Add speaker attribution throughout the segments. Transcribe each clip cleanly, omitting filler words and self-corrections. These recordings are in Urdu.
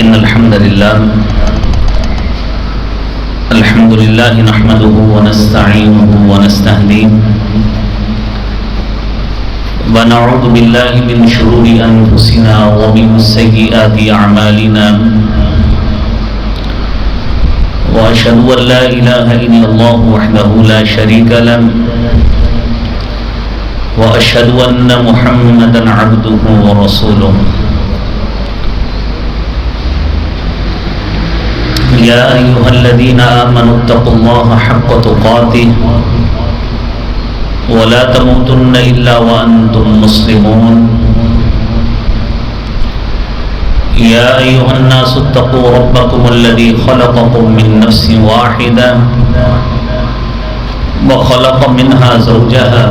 Speaker 1: إن الحمد لله نحمده ونستعينه ونستهديه ونعوذ بالله من شرور أنفسنا ومن سيئات أعمالنا وأشهد أن لا إله إلا الله وحده لا شريك له وأشهد أن محمدا عبده ورسوله يا أيها الذين آمنوا اتقوا الله حق تقاته ولا تموتن إلا وأنتم مسلمون يا أيها الناس اتقوا ربكم الذي خلقكم من نفس واحدة وخلق منها زوجها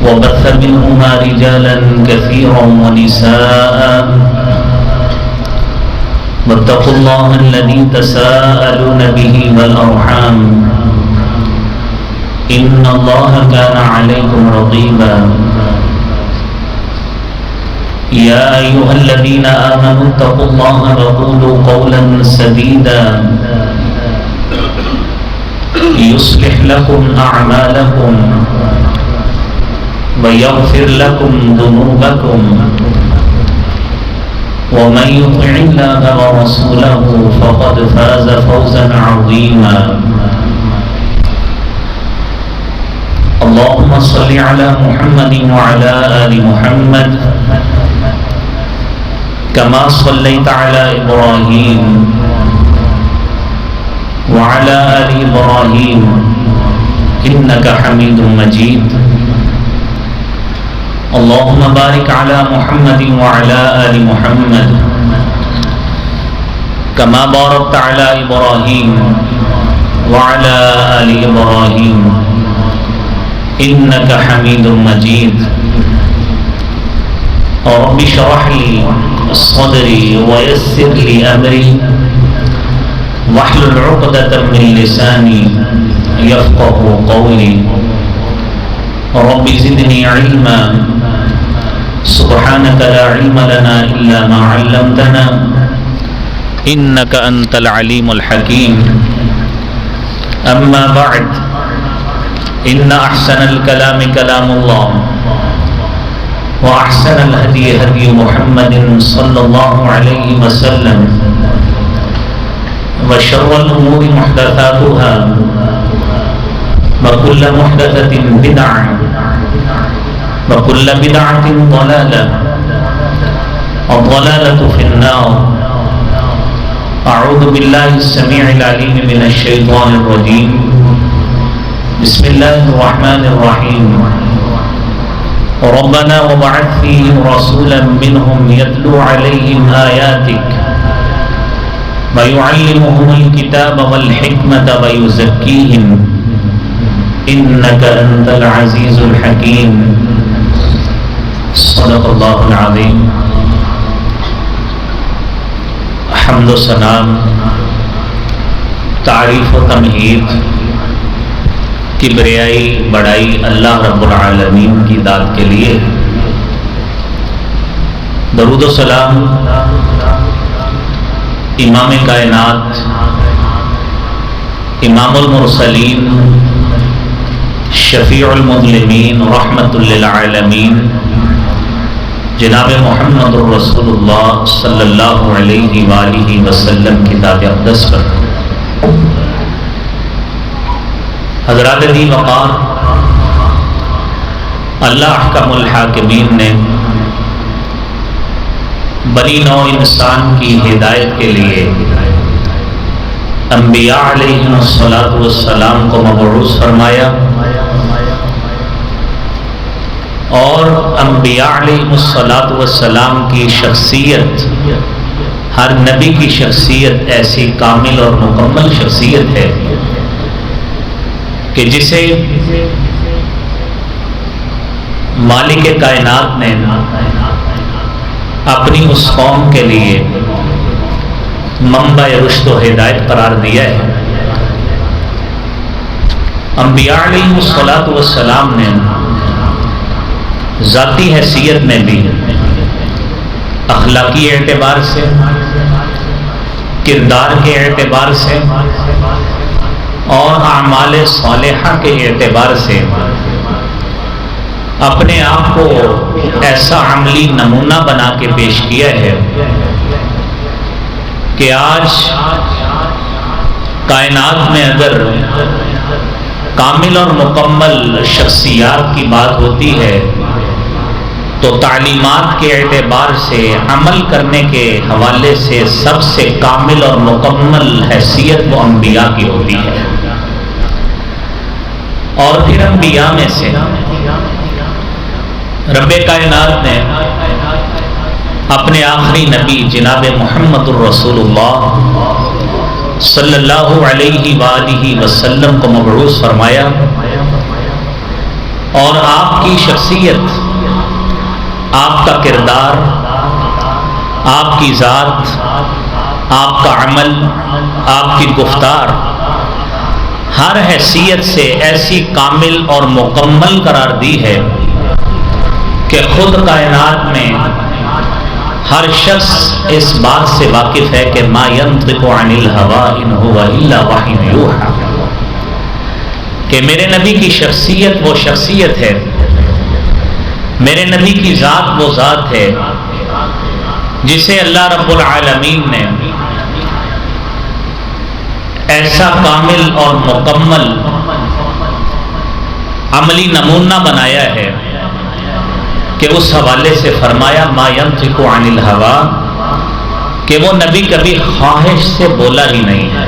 Speaker 1: وبث منهما رجالا كثيرا ونساء واتقوا الله الذي تساءلون به والأرحام إن الله كان عليكم رقيبا يا أيها الذين آمنوا اتقوا الله وقولوا قولا سديدا يصلح لكم أعمالكم ويغفر لكم ذنوبكم ومن يطع الله ورسوله فقد فاز فوزا عظيما اللهم صل على محمد وعلى آل محمد كما صليت على إبراهيم وعلى آل إبراهيم إنك حميد مجيد اللهم بارك على محمد وعلى آل محمد كما باركت على إبراهيم وعلى آل إبراهيم إنك حميد مجيد رب اشرح لي صدري ويسر لي أمري واحلل عقدة من لساني يفقه قولي رب زدني علما سبحانك لا علم لنا إلا ما علمتنا إنك أنت العليم الحكيم أما بعد إن أحسن الكلام كلام الله وأحسن الهدي هدي محمد صلى الله عليه وسلم وشر الأمور محدثاتها وكل محدثة بدعة وكل بدعة ضلالة الضلالة في النار أعوذ بالله السميع العليم من الشيطان الرجيم بسم الله الرحمن الرحيم ربنا وبعث فيهم رسولا منهم يتلو عليهم آياتك ويعلمهم الكتاب والحكمة ويزكيهم إنك أنت العزيز الحكيم صدق اللہ العظیم. حمد و ثنا، تعریف و تمجید، کبریائی بڑائی اللہ رب العالمین کی ذات کے لیے. درود و سلام امام کائنات، امام المرسلین، شفیع المظلمین، رحمت للعالمین، جناب محمد الرسول اللہ صلی اللہ علیہ وآلہ وسلم کتاب اقدس پر. حضرات دی وقار، اللہ احکم الحاکمین نے بنی نوع انسان کی ہدایت کے لیے انبیاء علیہ السلام کو مبعوث فرمایا، اور انبیاء علیہ السلام کی شخصیت، ہر نبی کی شخصیت ایسی کامل اور مکمل شخصیت ہے کہ جسے مالک کائنات نے اپنی اس قوم کے لیے منبع رشد و ہدایت قرار دیا ہے. انبیاء علیہ السلام نے ذاتی حیثیت میں بھی اخلاقی اعتبار سے، کردار کے اعتبار سے اور اعمال صالحہ کے اعتبار سے اپنے آپ کو ایسا عملی نمونہ بنا کے پیش کیا ہے کہ آج کائنات میں اگر کامل اور مکمل شخصیات کی بات ہوتی ہے تو تعلیمات کے اعتبار سے، عمل کرنے کے حوالے سے سب سے کامل اور مکمل حیثیت وہ انبیاء کی ہوتی ہے۔ اور پھر انبیاء میں سے رب کائنات نے اپنے آخری نبی جناب محمد الرسول اللہ صلی اللہ علیہ وآلہ وسلم کو مبعوث فرمایا، اور آپ کی شخصیت، آپ کا کردار، آپ کی ذات، آپ کا عمل، آپ کی گفتار ہر حیثیت سے ایسی کامل اور مکمل قرار دی ہے کہ خود کائنات میں ہر شخص اس بات سے واقف ہے کہ ما ينطق عن الهوى ان هو الا وحی یوحی، کہ میرے نبی کی شخصیت وہ شخصیت ہے، میرے نبی کی ذات وہ ذات ہے جسے اللہ رب العالمین نے ایسا کامل اور مکمل عملی نمونہ بنایا ہے کہ اس حوالے سے فرمایا ما ينطق عن الهوى، کہ وہ نبی کبھی خواہش سے بولا ہی نہیں ہے۔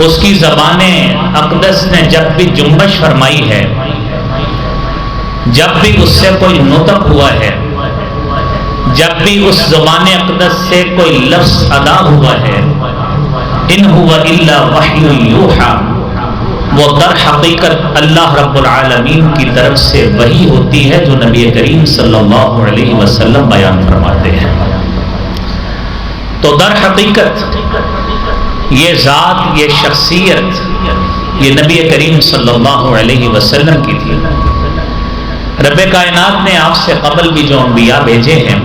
Speaker 1: اس کی زبان اقدس نے جب بھی جنبش فرمائی ہے، جب بھی اس سے کوئی نطق ہوا ہے، جب بھی اس زبان اقدس سے کوئی لفظ ادا ہوا ہے، ان هو الا وحی یوحی، وہ در حقیقت اللہ رب العالمین کی طرف سے وحی ہوتی ہے جو نبی کریم صلی اللہ علیہ وسلم بیان فرماتے ہیں۔ تو در حقیقت یہ ذات، یہ شخصیت یہ نبی کریم صلی اللہ علیہ وسلم کی تھی۔ رب کائنات نے آپ سے قبل بھی جو انبیاء بھیجے ہیں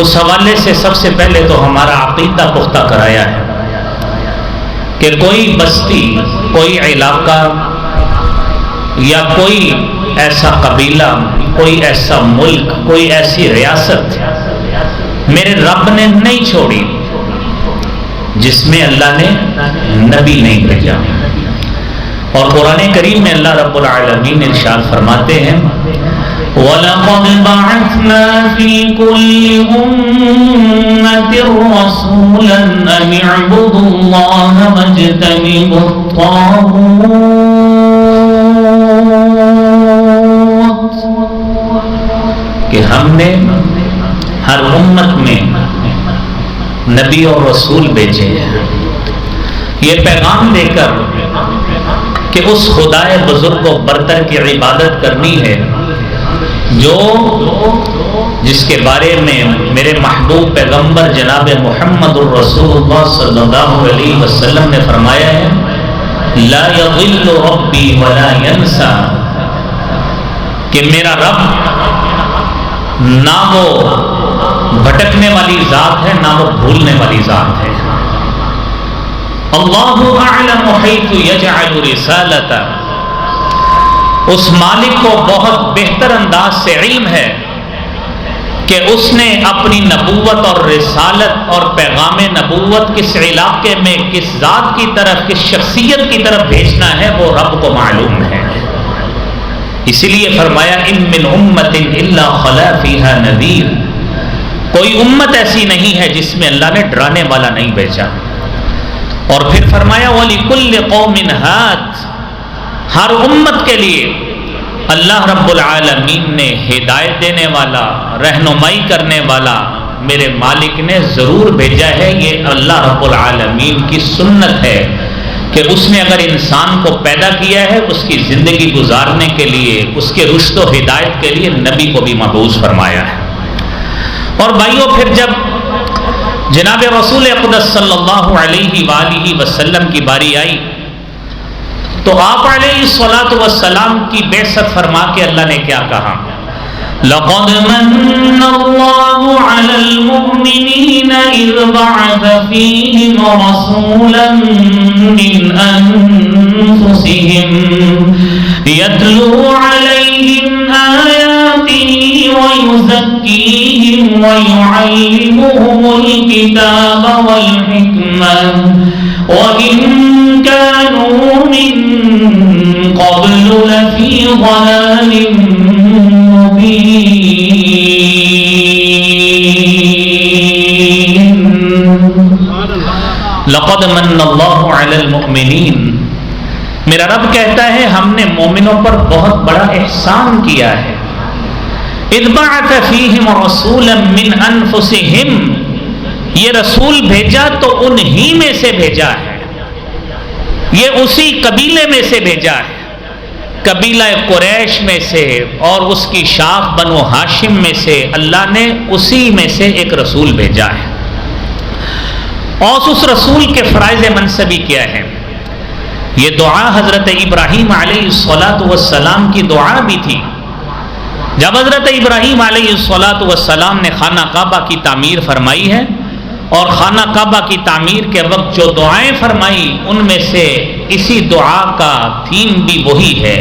Speaker 1: اس حوالے سے سب سے پہلے تو ہمارا عقیدہ پختہ کرایا ہے کہ کوئی بستی، کوئی علاقہ یا کوئی ایسا قبیلہ، کوئی ایسا ملک، کوئی ایسی ریاست میرے رب نے نہیں چھوڑی جس میں اللہ نے نبی نہیں بھیجا۔ اور قرآن کریم میں اللہ رب العالمین ارشاد فرماتے ہیں وَلَقَدْ بَعَثْنَا فِي كُلِّ أُمَّةٍ رَسُولًا أَنِ اعْبُدُوا اللَّهَ وَاجْتَنِبُوا الطَّاغُوتَ، کہ ہم نے ہر امت میں نبی اور رسول بھیجے ہیں یہ پیغام دے کر کہ اس خدائے بزرگ و برتر کی عبادت کرنی ہے جس کے بارے میں میرے محبوب پیغمبر جناب محمد الرسول اللہ صلی اللہ علیہ وسلم نے فرمایا ہے لا یضل ربی ولا ینسا، کہ میرا رب نہ وہ بھٹکنے والی ذات ہے نہ وہ بھولنے والی ذات ہے۔ اللہ اعلم حیث یجعل رسالتہ، اس مالک کو بہت بہتر انداز سے علم ہے کہ اس نے اپنی نبوت اور رسالت اور پیغام نبوت کس علاقے میں، کس ذات کی طرف، کس شخصیت کی طرف بھیجنا ہے وہ رب کو معلوم ہے۔ اسی لیے فرمایا ان من امت الا خلا فیہا نذیر، کوئی امت ایسی نہیں ہے جس میں اللہ نے ڈرانے والا نہیں بھیجا۔ اور پھر فرمایا وَلِكُلِّ قَوْمٍ هَادٍ، ہر امت کے لیے اللہ رب العالمین نے ہدایت دینے والا، رہنمائی کرنے والا میرے مالک نے ضرور بھیجا ہے۔ یہ اللہ رب العالمین کی سنت ہے کہ اس نے اگر انسان کو پیدا کیا ہے اس کی زندگی گزارنے کے لیے، اس کے رشد و ہدایت کے لیے نبی کو بھی مبعوث فرمایا ہے۔ اور بھائیوں پھر جب جناب رسول اقدس صلی اللہ علیہ وآلہ وسلم کی باری آئی تو آپ علیہ الصلوۃ والسلام کی بعثت فرما کے اللہ نے کیا کہا لقد من الله على المؤمنين إذ بعث فيهم رسولا من أنفسهم يتلو عليهم آياته ويزكيهم ويعلمهم الكتاب والحكمة وإن كانوا من قبل لفي ضلال لقد من اللہ علی المؤمنین، میرا رب کہتا ہے ہم نے مومنوں پر بہت بڑا احسان کیا ہے. اذ بعث فیہم رسولا من انفسہم، یہ رسول بھیجا تو انہی میں سے بھیجا ہے، یہ اسی قبیلے میں سے بھیجا ہے، قبیلہ قریش میں سے اور اس کی شاخ بنو ہاشم میں سے اللہ نے اسی میں سے ایک رسول بھیجا ہے. اور اس رسول کے فرائض منصبی کیا ہے؟ یہ دعا حضرت ابراہیم علیہ السلام کی دعا بھی تھی. جب حضرت ابراہیم علیہ السلام نے خانہ کعبہ کی تعمیر فرمائی ہے اور خانہ کعبہ کی تعمیر کے وقت جو دعائیں فرمائی ان میں سے اسی دعا کا تھیم بھی وہی ہے.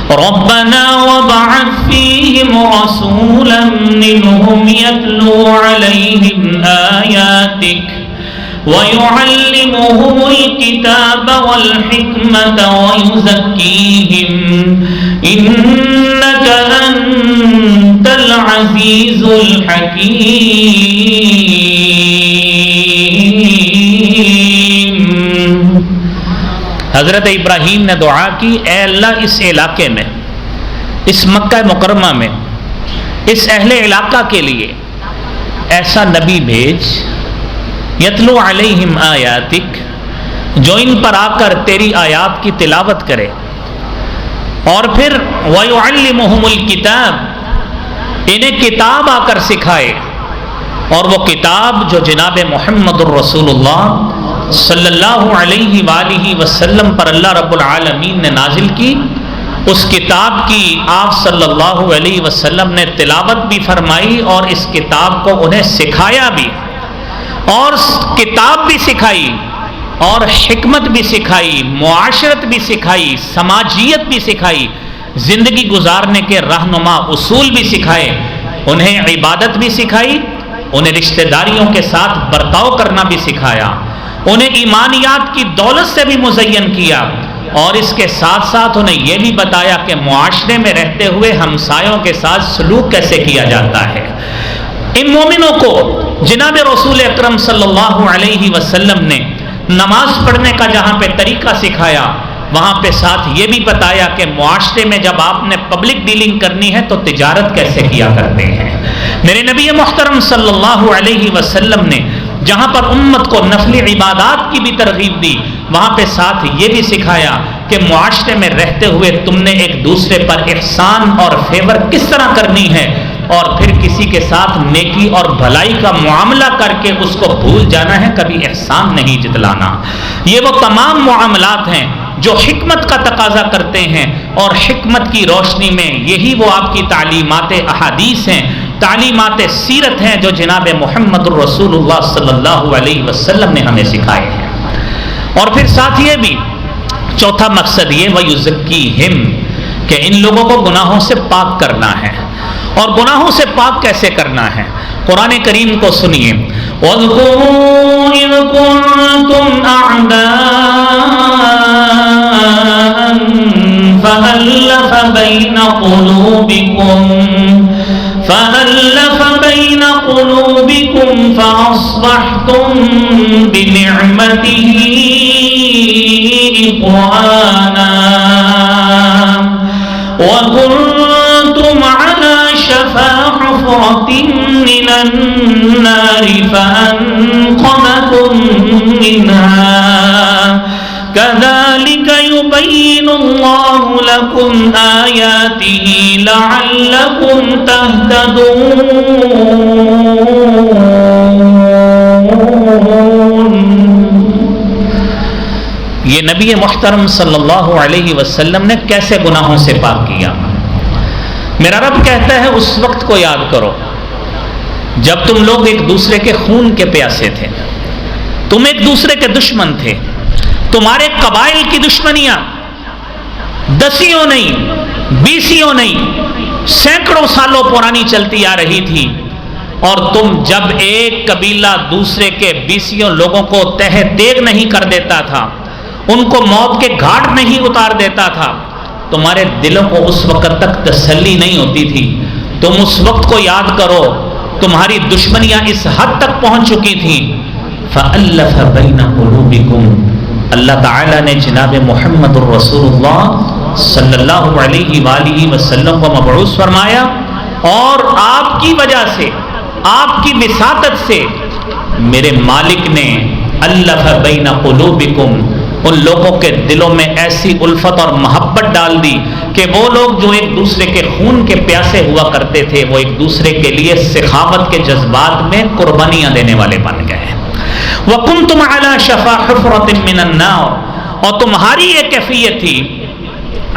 Speaker 1: ربنا وبعث فيهم رسولا منهم يتلو عليهم آياتك ويعلمهم الكتاب والحكمة ويزكيهم إنك أنت العزيز الحكيم. حضرت ابراہیم نے دعا کی، اے اللہ اس علاقے میں، اس مکہ مکرمہ میں، اس اہل علاقہ کے لیے ایسا نبی بھیج، یتلو علیہم آیاتک، جو ان پر آ کر تیری آیات کی تلاوت کرے، اور پھر وَيُعَلِّمُهُمُ الْكِتَابِ، انہیں کتاب آ کر سکھائے، اور وہ کتاب جو جناب محمد الرسول اللہ صلی اللہ علیہ وآلہ وسلم پر اللہ رب العالمین نے نازل کی، اس کتاب کی آپ صلی اللہ علیہ وسلم نے تلاوت بھی فرمائی اور اس کتاب کو انہیں سکھایا بھی، اور کتاب بھی سکھائی اور حکمت بھی سکھائی، معاشرت بھی سکھائی، سماجیت بھی سکھائی، زندگی گزارنے کے رہنما اصول بھی سکھائے، انہیں عبادت بھی سکھائی، انہیں رشتہ داریوں کے ساتھ برتاؤ کرنا بھی سکھایا، انہیں ایمانیات کی دولت سے بھی مزین کیا، اور اس کے ساتھ ساتھ انہیں یہ بھی بتایا کہ معاشرے میں رہتے ہوئے ہمسایوں کے ساتھ سلوک کیسے کیا جاتا ہے. ان مومنوں کو جناب رسول اکرم صلی اللہ علیہ وسلم نے نماز پڑھنے کا جہاں پہ طریقہ سکھایا، وہاں پہ ساتھ یہ بھی بتایا کہ معاشرے میں جب آپ نے پبلک ڈیلنگ کرنی ہے تو تجارت کیسے کیا کرتے ہیں. میرے نبی محترم صلی اللہ علیہ وسلم نے جہاں پر امت کو نفل عبادات کی بھی ترغیب دی، وہاں پہ ساتھ یہ بھی سکھایا کہ معاشرے میں رہتے ہوئے تم نے ایک دوسرے پر احسان اور فیور کس طرح کرنی ہے، اور پھر کسی کے ساتھ نیکی اور بھلائی کا معاملہ کر کے اس کو بھول جانا ہے، کبھی احسان نہیں جتلانا. یہ وہ تمام معاملات ہیں جو حکمت کا تقاضا کرتے ہیں، اور حکمت کی روشنی میں یہی وہ آپ کی تعلیمات احادیث ہیں، تعلیمات سیرت ہیں جو جناب محمد الرسول اللہ صلی اللہ علیہ وسلم نے ہمیں سکھائے ہیں. اور پھر ساتھ یہ بھی چوتھا مقصد یہ وَيُزَكِّيهِمْ، کہ ان لوگوں کو گناہوں سے پاک کرنا ہے. اور گناہوں سے پاک کیسے کرنا ہے؟ قرآن کریم کو سنیے. وَاذْكُرُوا إِذْ كُنْتُمْ أَعْدَاءً فَأَلَّفَ بَيْنَ قُلُوبِكُمْ فَأَصْبَحْتُمْ بِنِعْمَتِهِ إِخْوَانًا وَكُنْتُمْ عَلَى شَفَا حُفْرَةٍ مِّنَ النَّارِ فَأَنقَذَكُم مِّنْهَا كَذَلِكَ يُبَيِّنُ اللَّهُ لَكُمْ آيَاتِهِ لَعَلَّكُمْ تَهْتَدُونَ. یہ نبی محترم صلی اللہ علیہ وسلم نے کیسے گناہوں سے پاک کیا؟ میرا رب کہتا ہے اس وقت کو یاد کرو جب تم لوگ ایک دوسرے کے خون کے پیاسے تھے، تم ایک دوسرے کے دشمن تھے، تمہارے قبائل کی دشمنیاں دسیوں نہیں، بیسیوں نہیں، سینکڑوں سالوں پرانی چلتی آ رہی تھی، اور تم جب ایک قبیلہ دوسرے کے بیسیوں لوگوں کو تہہ تیغ نہیں کر دیتا تھا، ان کو موت کے گھاٹ نہیں اتار دیتا تھا، تمہارے دلوں کو اس وقت تک تسلی نہیں ہوتی تھی۔ تم اس وقت کو یاد کرو، تمہاری دشمنیاں اس حد تک پہنچ چکی تھیں۔ فَأَلَّفَ بَيْنَ قُلُوبِكُمْ، اللہ تعالیٰ نے جناب محمد الرسول اللہ صلی اللہ علیہ وآلہ وسلم کو مبعوث فرمایا، اور آپ کی وجہ سے، آپ کی وساطت سے میرے مالک نے الف بین قلوبکم، ان لوگوں کے دلوں میں ایسی الفت اور محبت ڈال دی کہ وہ لوگ جو ایک دوسرے کے خون کے پیاسے ہوا کرتے تھے، وہ ایک دوسرے کے لیے سخاوت کے جذبات میں قربانیاں دینے والے بن گئے۔ وَكُنْتُمْ عَلَى شَفَا حُفْرَةٍ مِّنَ النَّارِ، اور تمہاری یہ کیفیت تھی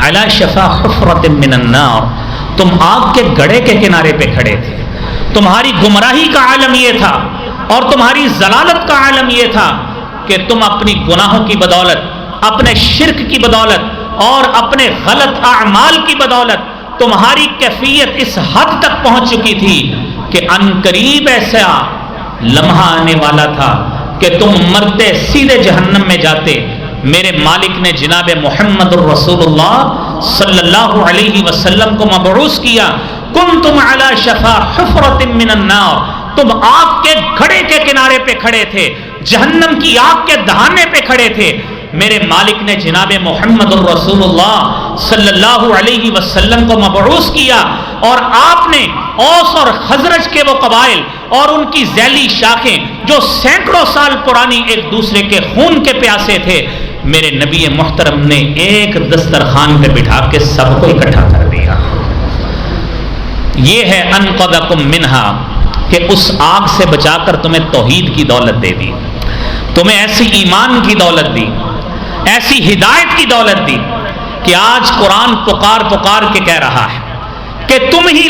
Speaker 1: عَلَى شَفَا حُفْرَةٍ مِّنَ النَّارِ، تم آگ کے گڑھے کے کنارے پہ کھڑے تھے۔ تمہاری گمراہی کا عالم یہ تھا اور تمہاری ضلالت کا عالم یہ تھا کہ تم اپنی گناہوں کی بدولت، اپنے شرک کی بدولت اور اپنے غلط اعمال کی بدولت تمہاری کیفیت اس حد تک پہنچ چکی تھی کہ عنقریب ایسا لمحہ آنے والا تھا کہ تم مرتے سیدھے جہنم میں جاتے۔ میرے مالک نے جناب محمد الرسول اللہ صلی اللہ علیہ وسلم کو مبعوث کیا، کنتم علی شفا حفرۃ من النار، تم آگ کے گھڑے کے کنارے پہ کھڑے تھے، جہنم کی آگ کے دہانے پہ کھڑے تھے۔ میرے مالک نے جناب محمد الرسول اللہ صلی اللہ علیہ وسلم کو مبعوث کیا، اور آپ نے اوس اور خزرج کے وہ قبائل اور ان کی ذیلی شاخیں جو سینکڑوں سال پرانی ایک دوسرے کے خون کے پیاسے تھے، میرے نبی محترم نے ایک دسترخوان پہ بٹھا کے سب کو اکٹھا کر دیا۔ یہ ہے انقذکم منہا، کہ اس آگ سے بچا کر تمہیں توحید کی دولت دے دی، تمہیں ایسی ایمان کی دولت دی، ایسی ہدایت کی دولت دی کہ آج قرآن پکار پکار کے کہہ رہا ہے کہ تم ہی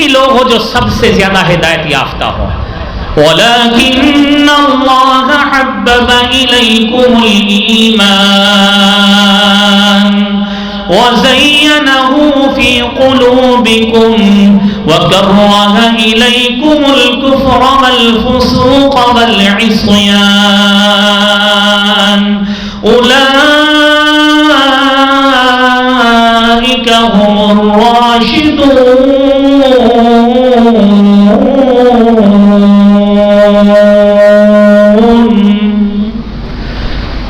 Speaker 1: لوگ ہو جو سب سے زیادہ ہدایت یافتہ ہو۔ وَلَكِنَّ اللَّهَ حَبَّبَ إِلَيْكُمُ الْإِيمَانَ وَزَيَّنَهُ فِي قُلُوبِكُمْ وَكَرَّهَ إِلَيْكُمُ الْكُفْرَ وَالْفُسُوقَ وَالْعِصْيَانَ أُولَئِكَ هُمُ الرَّاشِدُونَ۔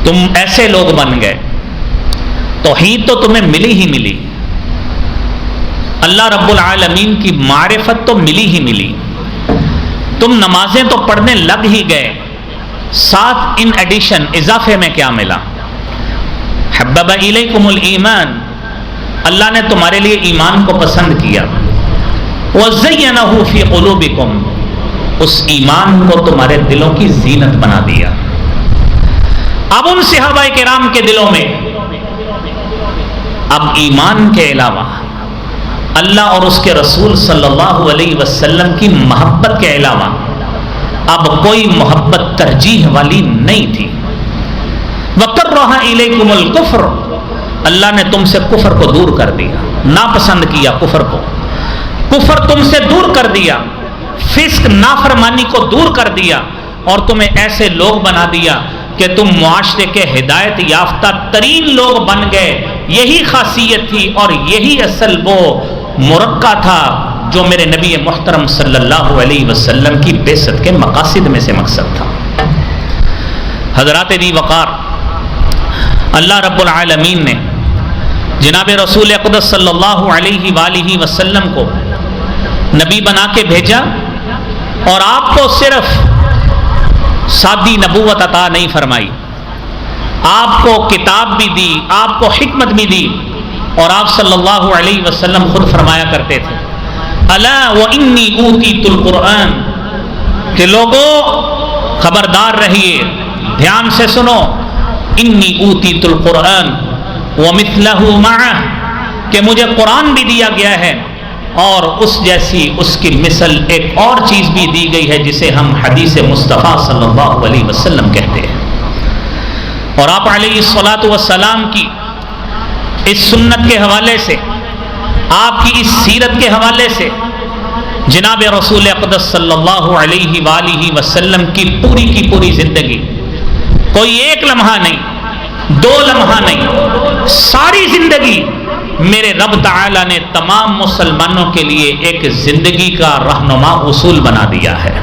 Speaker 1: تم ایسے لوگ بن گئے، توحید تو تمہیں ملی ہی ملی، اللہ رب العالمین کی معرفت تو ملی ہی ملی، تم نمازیں تو پڑھنے لگ ہی گئے، ساتھ ان ایڈیشن اضافے میں کیا ملا؟ حبب الیکم الایمان، اللہ نے تمہارے لیے ایمان کو پسند کیا، وزینہ فی قلوبکم، اس ایمان کو تمہارے دلوں کی زینت بنا دیا۔ اب ان صحابہ کرام کے دلوں میں اب ایمان کے علاوہ اللہ اور اس کے رسول صلی اللہ علیہ وسلم کی محبت کے علاوہ اب کوئی محبت ترجیح والی نہیں تھی۔ وَكَرَّهَ إِلَيْكُمُ الْكُفْرَ، اللہ نے تم سے کفر کو دور کر دیا، ناپسند کیا کفر کو، کفر تم سے دور کر دیا، فسق نافرمانی کو دور کر دیا، اور تمہیں ایسے لوگ بنا دیا کہ تم معاشرے کے ہدایت یافتہ ترین لوگ بن گئے۔ یہی خاصیت تھی اور یہی اصل وہ مرقع تھا جو میرے نبی محترم صلی اللہ علیہ وسلم کی بعثت کے مقاصد میں سے مقصد تھا۔ حضرات دی وقار، اللہ رب العالمین نے جناب رسول اقدس صلی اللہ علیہ وآلہ وسلم کو نبی بنا کے بھیجا، اور آپ کو صرف سادی نبوت عطا نہیں فرمائی، آپ کو کتاب بھی دی، آپ کو حکمت بھی دی، اور آپ صلی اللہ علیہ وسلم خود فرمایا کرتے تھے الا وانی اوتیت القرآن، کہ لوگوں خبردار رہیے، دھیان سے سنو، انی اوتیت القرآن ومثلہ معہ، کہ مجھے قرآن بھی دیا گیا ہے اور اس جیسی اس کی مثل ایک اور چیز بھی دی گئی ہے جسے ہم حدیث مصطفیٰ صلی اللہ علیہ وسلم کہتے ہیں۔ اور آپ علیہ الصلاۃ والسلام کی اس سنت کے حوالے سے، آپ کی اس سیرت کے حوالے سے جناب رسول اقدس صلی اللہ علیہ وآلہ وسلم کی پوری زندگی، کوئی ایک لمحہ نہیں، 2 لمحہ نہیں، ساری زندگی میرے رب تعالی نے تمام مسلمانوں کے لیے ایک زندگی کا رہنما اصول بنا دیا ہے۔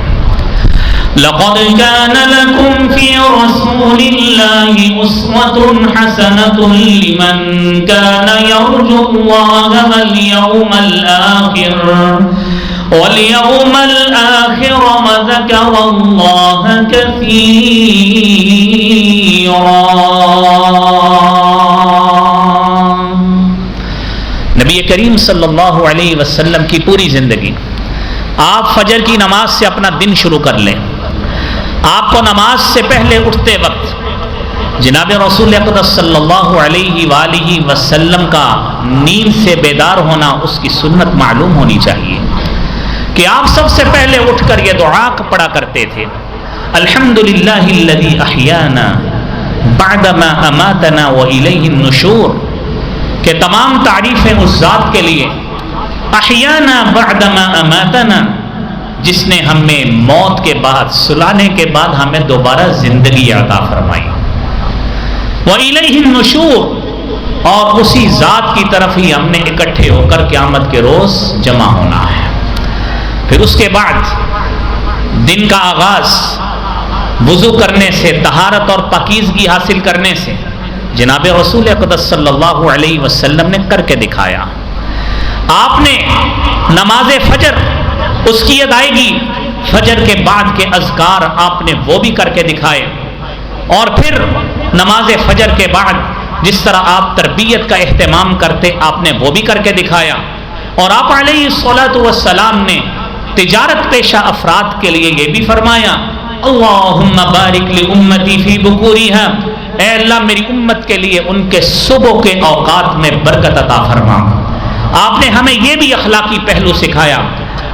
Speaker 1: لَقَدْ كَانَ لَكُمْ فِي رَسُولِ اللَّهِ أُسْوَةٌ حَسَنَةٌ لِمَنْ كَانَ يَرْجُو اللَّهَ وَالْيَوْمَ الْآخِرَ وَذَكَرَ اللَّهَ كَثِيرًا۔ نبی کریم صلی اللہ علیہ وسلم کی پوری زندگی، آپ فجر کی نماز سے اپنا دن شروع کر لیں، آپ کو نماز سے پہلے اٹھتے وقت جناب رسول اقدس صلی اللہ علیہ وآلہ وسلم کا نیند سے بیدار ہونا اس کی سنت معلوم ہونی چاہیے کہ آپ سب سے پہلے اٹھ کر یہ دعا پڑھا کرتے تھے، الحمدللہ الذی احیانا بعدما اماتنا والیہ النشور، کہ تمام تعریفیں اس ذات کے لیے، احیانا بعدما اماتنا، جس نے ہمیں موت کے بعد، سلانے کے بعد ہمیں دوبارہ زندگی عطا فرمائی، والیہ النشور، اور اسی ذات کی طرف ہی ہم نے اکٹھے ہو کر قیامت کے روز جمع ہونا ہے۔ پھر اس کے بعد دن کا آغاز وضو کرنے سے، طہارت اور پاکیزگی حاصل کرنے سے جناب رسول اقدس صلی اللہ علیہ وسلم نے کر کے دکھایا۔ آپ نے نماز فجر، اس کی ادائیگی، فجر کے بعد کے اذکار آپ نے وہ بھی کر کے دکھائے، اور پھر نماز فجر کے بعد جس طرح آپ تربیت کا اہتمام کرتے آپ نے وہ بھی کر کے دکھایا۔ اور آپ علیہ الصلاۃ والسلام نے تجارت پیشہ افراد کے لیے یہ بھی فرمایا، اللہم بارک لامتی فی بکورہا، اے اللہ میری امت کے لیے ان کے صبح کے اوقات میں برکت عطا فرما۔ آپ نے ہمیں یہ بھی اخلاقی پہلو سکھایا،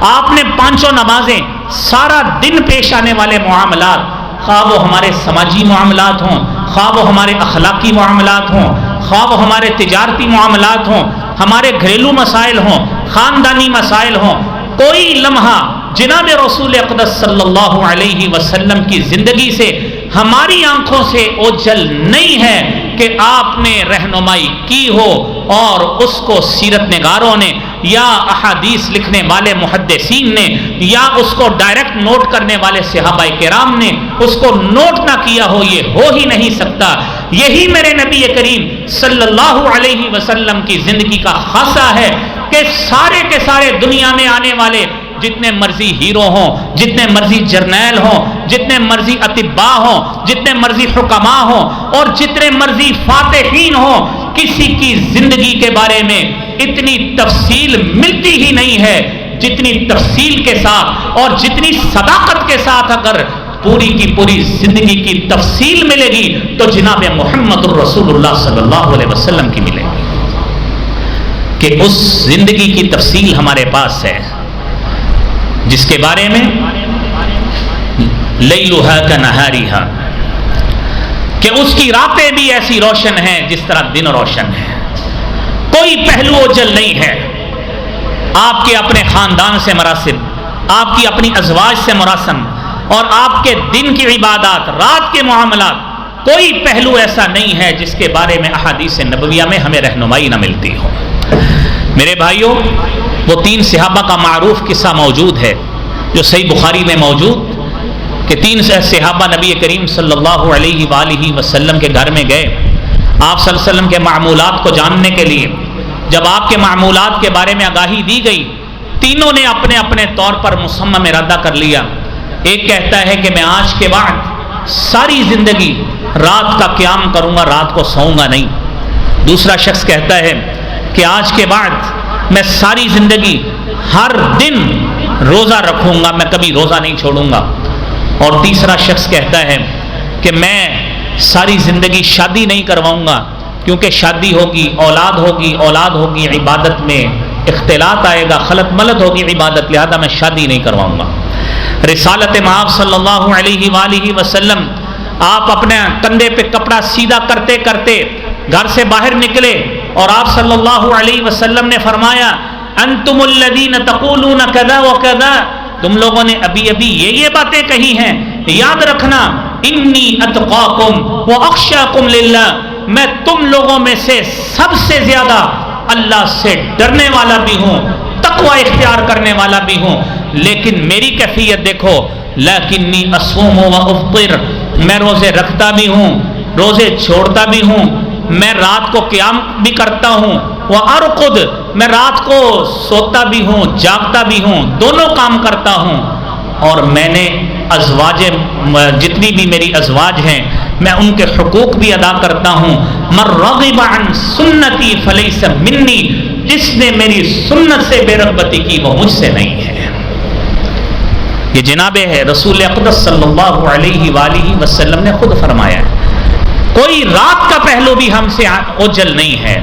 Speaker 1: آپ نے 5 نمازیں، سارا دن پیش آنے والے معاملات، خواہ وہ ہمارے سماجی معاملات ہوں، خواہ وہ ہمارے اخلاقی معاملات ہوں، خواہ وہ ہمارے تجارتی معاملات ہوں، ہمارے گھریلو مسائل ہوں، خاندانی مسائل ہوں، کوئی لمحہ جناب رسول اقدس صلی اللہ علیہ وسلم کی زندگی سے ہماری آنکھوں سے اوجھل نہیں ہے کہ آپ نے رہنمائی کی ہو، اور اس کو سیرت نگاروں نے یا احادیث لکھنے والے محدثین نے یا اس کو ڈائریکٹ نوٹ کرنے والے صحابہ کرام نے اس کو نوٹ نہ کیا ہو، یہ ہو ہی نہیں سکتا۔ یہی میرے نبی کریم صلی اللہ علیہ وسلم کی زندگی کا خاصہ ہے کہ سارے کے سارے دنیا میں آنے والے جتنے مرضی ہیرو ہوں، جتنے مرضی جرنیل ہوں، جتنے مرضی اطباء ہوں، جتنے مرضی حکماء ہوں، اور جتنے مرضی فاتحین ہوں، کسی کی زندگی کے بارے میں اتنی تفصیل ملتی ہی نہیں ہے جتنی تفصیل کے ساتھ اور جتنی صداقت کے ساتھ اگر پوری کی پوری زندگی کی تفصیل ملے گی تو جناب محمد الرسول اللہ صلی اللہ علیہ وسلم کی ملے گی، کہ اس زندگی کی تفصیل ہمارے پاس ہے جس کے بارے میں لیلھا کنہاریھا، کہ اس کی راتیں بھی ایسی روشن ہیں جس طرح دن روشن ہے، کوئی پہلو اوجھل نہیں ہے۔ آپ کے اپنے خاندان سے مراسم، آپ کی اپنی ازواج سے مراسم، اور آپ کے دن کی عبادات، رات کے معاملات، کوئی پہلو ایسا نہیں ہے جس کے بارے میں احادیث نبویہ میں ہمیں رہنمائی نہ ملتی ہو۔ میرے بھائیوں، وہ 3 صحابہ کا معروف قصہ موجود ہے جو صحیح بخاری میں موجود، کہ 3 صحابہ نبی کریم صلی اللہ علیہ وآلہ وسلم کے گھر میں گئے آپ صلی اللہ علیہ وسلم کے معمولات کو جاننے کے لیے۔ جب آپ کے معمولات کے بارے میں آگاہی دی گئی، تینوں نے اپنے اپنے طور پر مصمم ارادہ کر لیا۔ ایک کہتا ہے کہ میں آج کے بعد ساری زندگی رات کا قیام کروں گا، رات کو سوؤں گا نہیں۔ دوسرا شخص کہتا ہے کہ آج کے بعد میں ساری زندگی ہر دن روزہ رکھوں گا، میں کبھی روزہ نہیں چھوڑوں گا۔ اور تیسرا شخص کہتا ہے کہ میں ساری زندگی شادی نہیں کرواؤں گا، کیونکہ شادی ہوگی، اولاد ہوگی، عبادت میں اختلاط آئے گا، خلط ملط ہوگی عبادت، لہذا میں شادی نہیں کرواؤں گا۔ رسالت مآب صلی اللہ علیہ وآلہ وسلم آپ اپنے کندھے پہ کپڑا سیدھا کرتے کرتے گھر سے باہر نکلے اور آپ صلی اللہ علیہ وسلم نے فرمایا انتم الذین تقولون کذا وکذا، تم لوگوں نے ابھی یہ باتیں کہی ہیں، یاد رکھنا انی اتقاکم واخشاکم للہ، میں تم لوگوں میں سے سب سے زیادہ اللہ سے ڈرنے والا بھی ہوں، تقوی اختیار کرنے والا بھی ہوں، لیکن میری کیفیت دیکھو، لیکنی اصوم و افطر، میں روزے رکھتا بھی ہوں، روزے چھوڑتا بھی ہوں، میں رات کو قیام بھی کرتا ہوں، وارقد، میں رات کو سوتا بھی ہوں، جاگتا بھی ہوں، دونوں کام کرتا ہوں، اور میں نے ازواج، جتنی بھی میری ازواج ہیں میں ان کے حقوق بھی ادا کرتا ہوں۔ من رغب عن سنتی فلیس منی، جس نے میری سنت سے بے رغبتی کی وہ مجھ سے نہیں ہے۔ یہ جناب رسول اقدس صلی اللہ علیہ وآلہ وسلم نے خود فرمایا ہے، کوئی رات کا پہلو بھی ہم سے اوجھل نہیں ہے،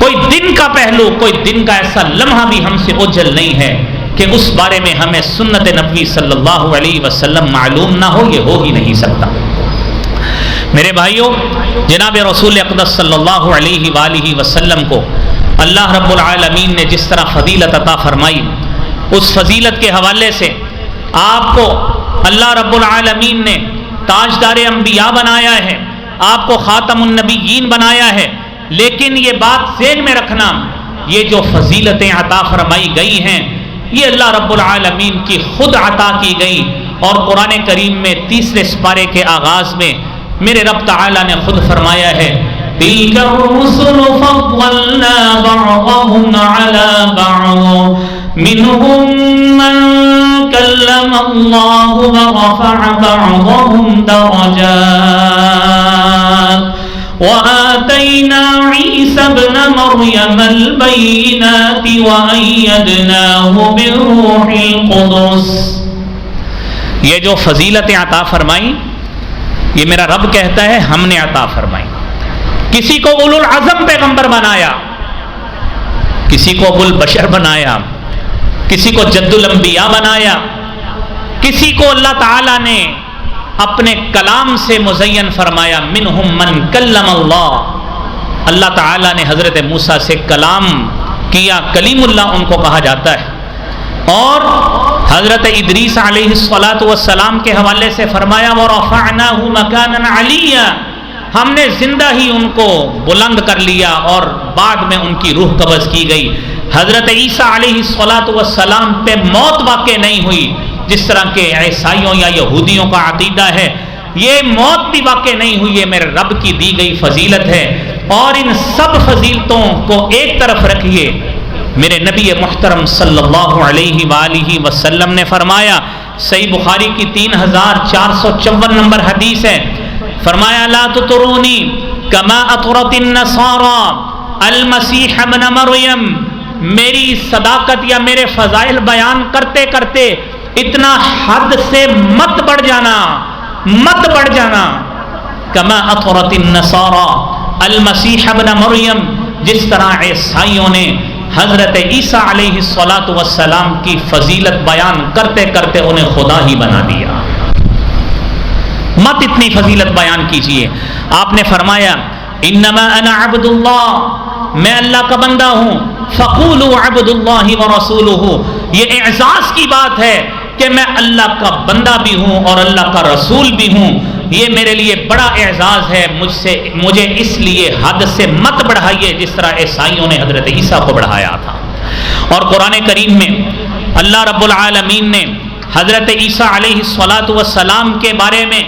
Speaker 1: کوئی دن کا پہلو، کوئی دن کا ایسا لمحہ بھی ہم سے اوجھل نہیں ہے کہ اس بارے میں ہمیں سنت نبوی صلی اللہ علیہ وسلم معلوم نہ ہو، یہ ہو ہی نہیں سکتا۔ میرے بھائیوں، جناب رسول اقدس صلی اللہ علیہ وآلہ وسلم کو اللہ رب العالمین نے جس طرح فضیلت عطا فرمائی، اس فضیلت کے حوالے سے آپ کو اللہ رب العالمین نے تاجدار انبیاء بنایا ہے، آپ کو خاتم النبیین بنایا ہے، لیکن یہ بات ذہن میں رکھنا، یہ جو فضیلتیں عطا فرمائی گئی ہیں یہ اللہ رب العالمین کی خود عطا کی گئی، اور قرآن کریم میں تیسرے سپارے کے آغاز میں میرے رب تعالی نے خود فرمایا ہے تِلْكَ الرُّسُلُ فَضَّلْنَا بَعْضَهُمْ عَلَى بَعْضٍ مِّنْهُمْ مَنْ كَلَّمَ اللَّهُ وَرَفَعَ بَعْضَهُمْ دَرَجَاتٍ وَآتَيْنَا عِيسَى ابْنَ مَرْيَمَ الْبَيِّنَاتِ وَأَيَّدْنَاهُ بِالرُّوحِ الْقُدُسِ۔ یہ جو فضیلتیں عطا فرمائیں یہ میرا رب کہتا ہے ہم نے عطا فرمائی۔ کسی کو اولو العزم پیغمبر بنایا، کسی کو ابو البشر بنایا، کسی کو جد الانبیاء بنایا، کسی کو اللہ تعالی نے اپنے کلام سے مزین فرمایا، منہم من کلم اللہ، اللہ تعالی نے حضرت موسیٰ سے کلام کیا، کلیم اللہ ان کو کہا جاتا ہے، اور حضرت ادریس علیہ السلام کے حوالے سے فرمایا وَرَفَعْنَاهُ مَكَانًا عَلِيًّا، ہم نے زندہ ہی ان کو بلند کر لیا اور بعد میں ان کی روح قبض کی گئی۔ حضرت عیسیٰ علیہ السلام پہ موت واقع نہیں ہوئی، جس طرح کے عیسائیوں یا یہودیوں کا عقیدہ ہے، یہ موت بھی واقع نہیں ہوئی، یہ میرے رب کی دی گئی فضیلت ہے۔ اور ان سب فضیلتوں کو ایک طرف رکھیے، میرے نبی محترم صلی اللہ علیہ وآلہ وسلم نے فرمایا، صحیح بخاری کی 3454 نمبر حدیث ہے، فرمایا لا تطرونی کما اطرت النصارى المسیح ابن مریم، میری صداقت یا میرے فضائل بیان کرتے کرتے اتنا حد سے مت بڑھ جانا، کما اطرت النصارى المسیح ابن مریم، جس طرح عیسائیوں نے حضرت عیسیٰ علیہ السلام کی فضیلت بیان کرتے کرتے انہیں خدا ہی بنا دیا۔ مت اتنی فضیلت بیان کیجئے۔ آپ نے فرمایا انما انا عبد اللہ، میں اللہ کا بندہ ہوں، فقولوا عبد اللہ ورسولہ، یہ اعزاز کی بات ہے کہ میں اللہ کا بندہ بھی ہوں اور اللہ کا رسول بھی ہوں، یہ میرے لیے بڑا اعزاز ہے، مجھے اس لیے حد سے مت بڑھائیے جس طرح عیسائیوں نے حضرت عیسیٰ کو بڑھایا تھا۔ اور قرآن کریم میں اللہ رب العالمین نے حضرت عیسیٰ علیہ السلام کے بارے میں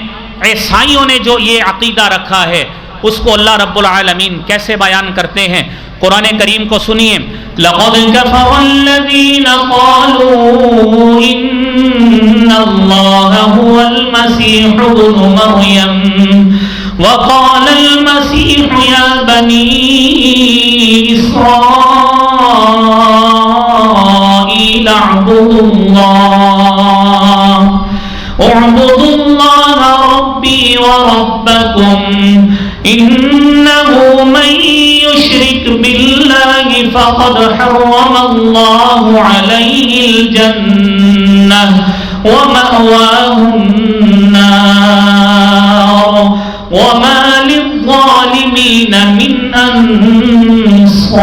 Speaker 1: عیسائیوں نے جو یہ عقیدہ رکھا ہے اس کو اللہ رب العالمین کیسے بیان کرتے ہیں، قرآن کریم کو سنیے، لَقَدْ كَفَرَ الَّذِينَ قَالُوا إِنَّ اللَّهَ هُوَ الْمَسِيحُ ابْنُ مَرْيَمَ وَقَالَ الْمَسِيحُ يَا بَنِي إِسْرَائِيلَ اعْبُدُوا اللَّهَ رَبِّي وَرَبَّكُمْ إِنَّهُ مَن فقد حرم الله عليه الجنة ومأواه النار وما للظالمين من أنصار.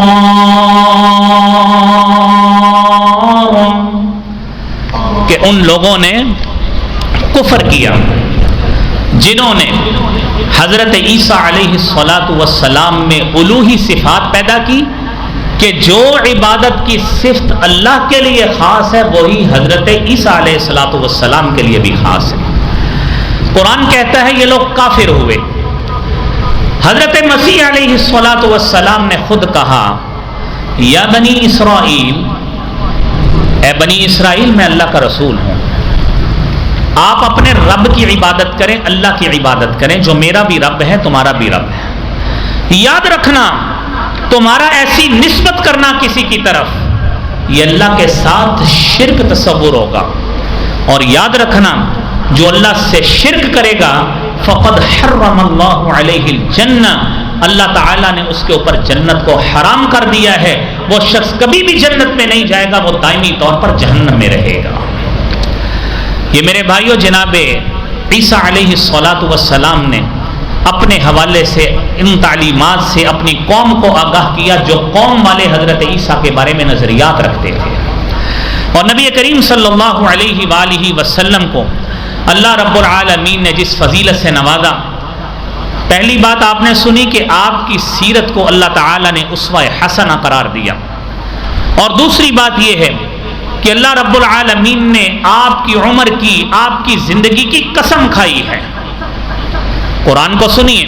Speaker 1: کہ ان لوگوں نے کفر کیا جنہوں نے حضرت عیسیٰ علیہ السلام میں الوہی صفات پیدا کی کہ جو عبادت کی صفت اللہ کے لیے خاص ہے وہی حضرت عیسیٰ علیہ السلام کے لیے بھی خاص ہے. قرآن کہتا ہے یہ لوگ کافر ہوئے. حضرت مسیح علیہ السلام نے خود کہا یا بنی اسرائیل، اے بنی اسرائیل میں اللہ کا رسول ہوں، آپ اپنے رب کی عبادت کریں، اللہ کی عبادت کریں جو میرا بھی رب ہے تمہارا بھی رب ہے. یاد رکھنا تمہارا ایسی نسبت کرنا کسی کی طرف یہ اللہ کے ساتھ شرک تصور ہوگا، اور یاد رکھنا جو اللہ سے شرک کرے گا فقد حرم اللہ علیہ الجنہ، اللہ تعالیٰ نے اس کے اوپر جنت کو حرام کر دیا ہے. وہ شخص کبھی بھی جنت میں نہیں جائے گا، وہ دائمی طور پر جہنم میں رہے گا. یہ میرے بھائیوں جناب عیسیٰ علیہ السلام نے اپنے حوالے سے ان تعلیمات سے اپنی قوم کو آگاہ کیا جو قوم والے حضرت عیسیٰ کے بارے میں نظریات رکھتے تھے. اور نبی کریم صلی اللہ علیہ وآلہ وسلم کو اللہ رب العالمین نے جس فضیلت سے نوازا، پہلی بات آپ نے سنی کہ آپ کی سیرت کو اللہ تعالیٰ نے اسوہ حسنہ قرار دیا، اور دوسری بات یہ ہے کہ اللہ رب العالمین نے آپ کی عمر کی، آپ کی زندگی کی قسم کھائی ہے. قرآن کو سنیے،